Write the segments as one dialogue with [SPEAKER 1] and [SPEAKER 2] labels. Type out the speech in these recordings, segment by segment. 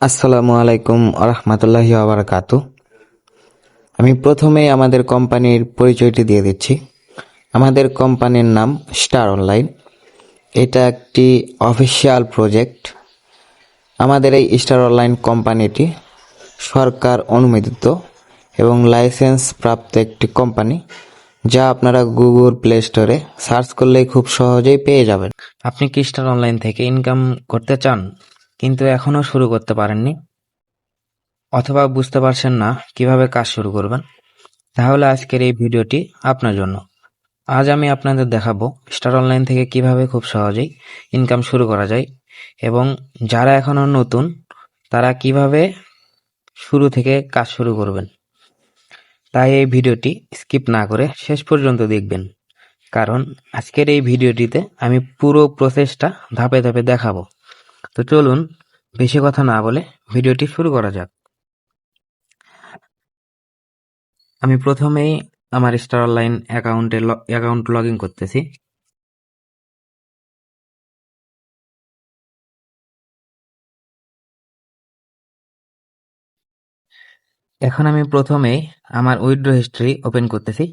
[SPEAKER 1] আসসালামু আলাইকুম আরহামতুল্লাহি আবরাকাতু। আমি প্রথমেই আমাদের কোম্পানির পরিচয়টি দিয়ে দিচ্ছি। আমাদের কোম্পানির নাম স্টার অনলাইন। এটা একটি অফিসিয়াল প্রজেক্ট। আমাদের এই স্টার অনলাইন কোম্পানিটি সরকার অনুমোদিত এবং লাইসেন্স প্রাপ্ত একটি কোম্পানি, যা আপনারা গুগল প্লে স্টোরে সার্চ করলেই খুব সহজেই পেয়ে যাবেন।
[SPEAKER 2] আপনি কি স্টার অনলাইন থেকে ইনকাম করতে চান কিন্তু এখনো শুরু করতে পারেননি, অথবা বুঝতে পারছেন না কিভাবে কাজ শুরু করবেন? তাহলে আজকের এই ভিডিওটি আপনার জন্য। আজ আমি আপনাদের দেখাবো স্টার অনলাইন থেকে কিভাবে খুব সহজেই ইনকাম শুরু করা যায়, এবং যারা এখনো নতুন তারা কিভাবে শুরু থেকে কাজ শুরু করবেন। তাই এই ভিডিওটি স্কিপ না করে শেষ পর্যন্ত দেখবেন, কারণ আজকের এই ভিডিওটিতে আমি পুরো প্রসেসটা ধাপে ধাপে দেখাবো। তো চলুন বেশি কথা না বলে ভিডিওটি শুরু করা যাক। আমি প্রথমেই আমার star online account log in করতেছি। এখন আমি প্রথমেই আমার উইথড্র হিস্ট্রি ওপেন করতেছি,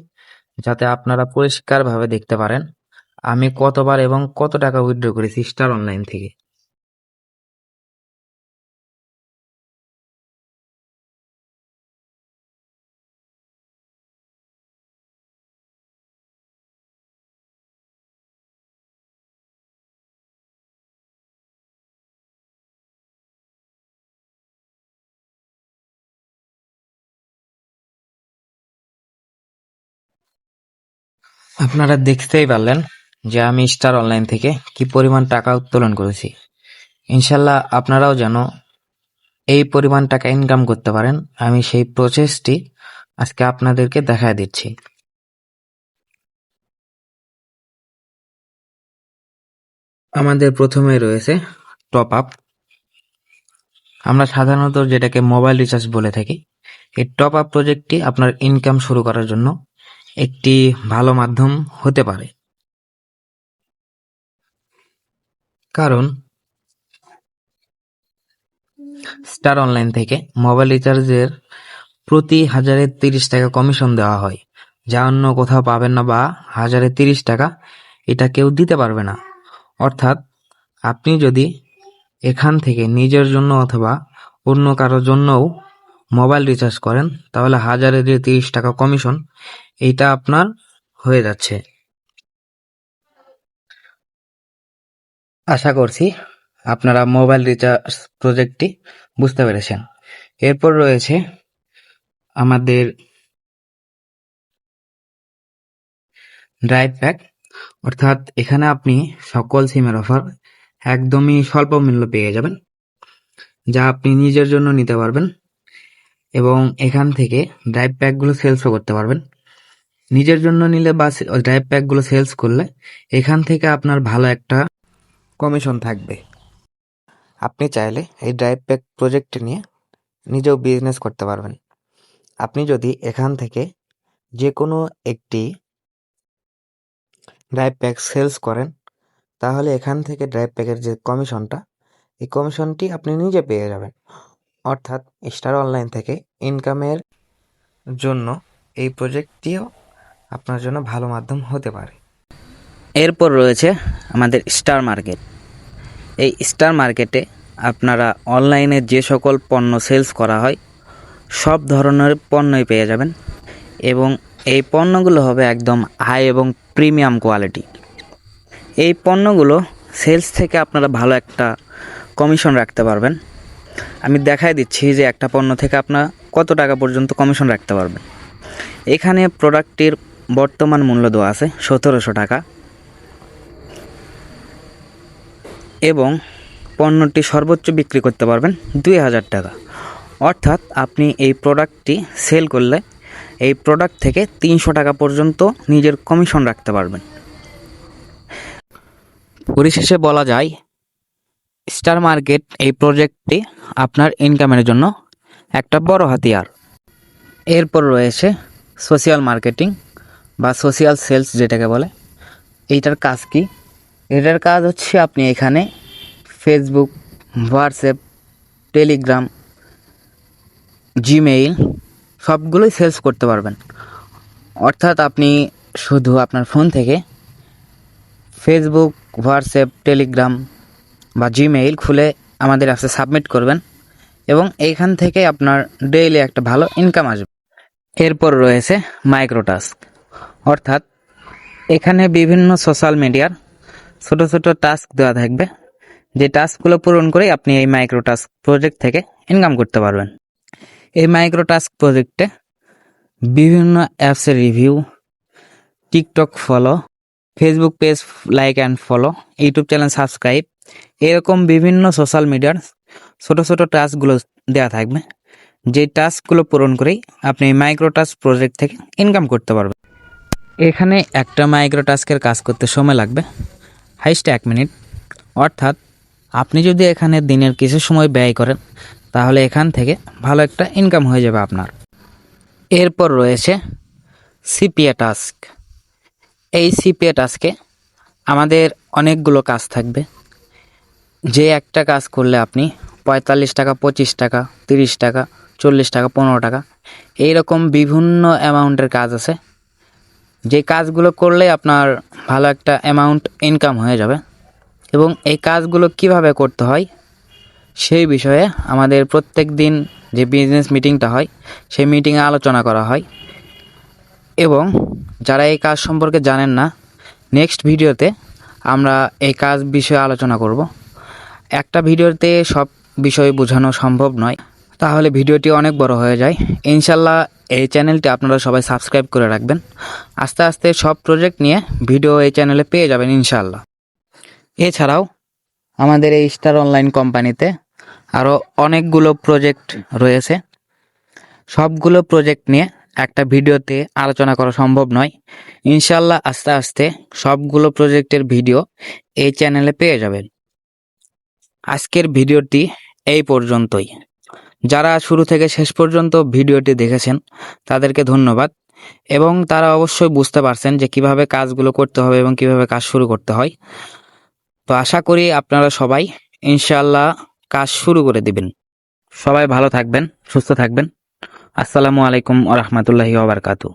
[SPEAKER 2] যাতে আপনারা পরিষ্কারভাবে দেখতে পারেন আমি কতবার এবং কত টাকা উইথড্র করেছি স্টার অনলাইন থেকে। আপনারা দেখতেই পারলেন যে আমি স্টার অনলাইন থেকে কি পরিমাণ টাকা উত্তোলন করেছি। ইনশাল্লাহ আপনারাও যেন এই পরিমাণ টাকা ইনকাম করতে পারেন, আমি সেই প্রসেসটি আজকে আপনাদেরকে দেখায় দিচ্ছি। আমাদের প্রথমে রয়েছে টপ আপ। আমরা সাধারণত যেটাকে মোবাইল রিচার্জ বলে থাকি। এই টপ আপ প্রজেক্টটি আপনার ইনকাম শুরু করার জন্য একটি ভালো মাধ্যম হতে পারে, কারণ স্টার অনলাইন থেকে মোবাইল রিচার্জের প্রতি 1030 টাকা কমিশন দেওয়া হয়, যা অন্য কোথাও পাবেন না, বা 1030 টাকা এটা কেউ দিতে পারবে না। অর্থাৎ আপনি যদি এখান থেকে নিজের জন্য অথবা অন্য কারোর জন্যও মোবাইল রিচার্জ করেন, তাহলে 1030 টাকা কমিশন এইটা আপনার হয়ে যাচ্ছে। আশা করছি আপনারা মোবাইল রিচার্জ প্রজেক্টটি বুঝতে পেরেছেন। এরপর রয়েছে আমাদের ড্রাইভ প্যাক, অর্থাৎ এখানে আপনি সকল সিমের অফার একদমই স্বল্প মূল্য পেয়ে যাবেন, যা আপনি নিজের জন্য নিতে পারবেন, এবং এখান থেকে ড্রাইভ প্যাকগুলো সেলসও করতে পারবেন। নিজের জন্য নিলে বা ড্রাইভ প্যাকগুলো সেলস করলে এখান থেকে আপনার ভালো একটা কমিশন থাকবে। আপনি চাইলে এই ড্রাইভ প্যাক প্রজেক্ট নিয়ে নিজেও বিজনেস করতে পারবেন। আপনি যদি এখান থেকে যে কোনো একটি ড্রাইভ প্যাক সেলস করেন, তাহলে এখান থেকে ড্রাইভ প্যাকের যে কমিশনটা, এই কমিশনটি আপনি নিজে পেয়ে যাবেন। অর্থাৎ স্টার অনলাইন থেকে ইনকামের জন্য এই প্রজেক্টটিও আপনার জন্য ভালো মাধ্যম হতে পারে। এরপর রয়েছে আমাদের স্টার মার্কেট। এই স্টার মার্কেটে আপনারা অনলাইনে যে সকল পণ্য সেলস করা হয় সব ধরনের পণ্যই পেয়ে যাবেন, এবং এই পণ্যগুলো হবে একদম হাই এবং প্রিমিয়াম কোয়ালিটি। এই পণ্যগুলো সেলস থেকে আপনারা ভালো একটা কমিশন রাখতে পারবেন। আমি দেখাই দিচ্ছি যে একটা পণ্য থেকে আপনারা কত টাকা পর্যন্ত কমিশন রাখতে পারবেন। এখানে প্রোডাক্টটির বর্তমান মূল্য দেওয়া আছে 1700 টাকা, এবং পণ্যটি সর্বোচ্চ বিক্রি করতে পারবেন 2000 টাকা। অর্থাৎ আপনি এই প্রোডাক্টটি সেল করলে এই প্রোডাক্ট থেকে 300 টাকা পর্যন্ত নিজের কমিশন রাখতে পারবেন। পরিশেষে বলা যায় স্টার মার্কেট এই প্রজেক্টটি আপনার ইনকামের জন্য একটা বড় হাতিয়ার। এরপর রয়েছে সোশ্যাল মার্কেটিং বা সোশ্যাল সেলস যেটাকে বলে। এইটার কাজ কি? এটার কাজ হচ্ছে আপনি এখানে ফেসবুক, হোয়াটসঅ্যাপ
[SPEAKER 3] টেলিগ্রাম, জিমেইল সবগুলোই সেলস করতে পারবেন। অর্থাৎ আপনি শুধু আপনার ফোন থেকে ফেসবুক, হোয়াটসঅ্যাপ, টেলিগ্রাম বা জিমেইল খুলে আমাদের অ্যাপসে সাবমিট করবেন এবং এইখান থেকে আপনার ডেইলি একটা ভালো ইনকাম আসবে। এরপর রয়েছে মাইক্রোটাস্ক, অর্থাৎ এখানে বিভিন্ন সোশ্যাল মিডিয়ার ছোট ছোট টাস্ক দেওয়া থাকবে, যে টাস্কগুলো পূরণ করেই আপনি এই মাইক্রোটাস্ক প্রজেক্ট থেকে ইনকাম করতে পারবেন। এই মাইক্রোটাস্ক প্রজেক্টে বিভিন্ন অ্যাপসের review, TikTok follow, Facebook page like and follow, YouTube channel subscribe, এরকম বিভিন্ন সোশ্যাল মিডিয়ার ছোট ছোট টাস্কগুলো দেওয়া থাকবে, যে টাস্কগুলো পূরণ করেই আপনি মাইক্রো টাস্ক প্রজেক্ট থেকে ইনকাম করতে পারবেন। এখানে একটা মাইক্রো টাস্কের কাজ করতে সময় লাগবে হাইস্ট 1 মিনিট। অর্থাৎ আপনি যদি এখানে দিনের কিছু সময় ব্যয় করেন তাহলে এখান থেকে ভালো একটা ইনকাম হয়ে যাবে আপনার। এরপর রয়েছে সিপিএ টাস্ক। এই সিপিএ টাস্কে আমাদের অনেকগুলো কাজ থাকবে, যে একটা কাজ করলে আপনি 45 টাকা, 25 টাকা, 30 টাকা, 40 টাকা, 15 টাকা, এইরকম বিভিন্ন অ্যামাউন্টের কাজ আছে, যে কাজগুলো করলে আপনার ভালো একটা অ্যামাউন্ট ইনকাম হয়ে যাবে। এবং এই কাজগুলো কিভাবে করতে হয় সেই বিষয়ে আমাদের প্রত্যেক দিন যে বিজনেস মিটিংটা হয় সেই মিটিংয়ে আলোচনা করা হয়। এবং যারা এই কাজ সম্পর্কে জানেন না, নেক্সট ভিডিওতে আমরা এই কাজ বিষয়ে আলোচনা করব। একটা ভিডিওতে সব বিষয় বোঝানো সম্ভব নয়, তাহলে ভিডিওটি অনেক বড় হয়ে যায়। ইনশাল্লাহ এই চ্যানেলটি আপনারা সবাই সাবস্ক্রাইব করে রাখবেন। আস্তে আস্তে সব প্রজেক্ট নিয়ে ভিডিও এই চ্যানেলে পেয়ে যাবেন ইনশাল্লাহ। এছাড়াও আমাদের এই স্টার অনলাইন কোম্পানিতে আরও অনেকগুলো প্রজেক্ট রয়েছে। সবগুলো প্রজেক্ট নিয়ে একটা ভিডিওতে আলোচনা করা সম্ভব নয়। ইনশাল্লাহ আস্তে আস্তে সবগুলো প্রজেক্টের ভিডিও এই চ্যানেলে পেয়ে যাবেন। আজকের ভিডিওটি এই পর্যন্তই। যারা শুরু থেকে শেষ পর্যন্ত ভিডিওটি দেখেছেন তাদেরকে ধন্যবাদ, এবং তারা অবশ্যই বুঝতে পারছেন যে কিভাবে কাজগুলো করতে হবে এবং কিভাবে কাজ শুরু করতে হয়। তো আশা করি আপনারা সবাই ইনশাআল্লাহ কাজ শুরু করে দিবেন। সবাই ভালো থাকবেন, সুস্থ থাকবেন। আসসালামু আলাইকুম ওয়া রাহমাতুল্লাহি ওয়া বারাকাতুহু।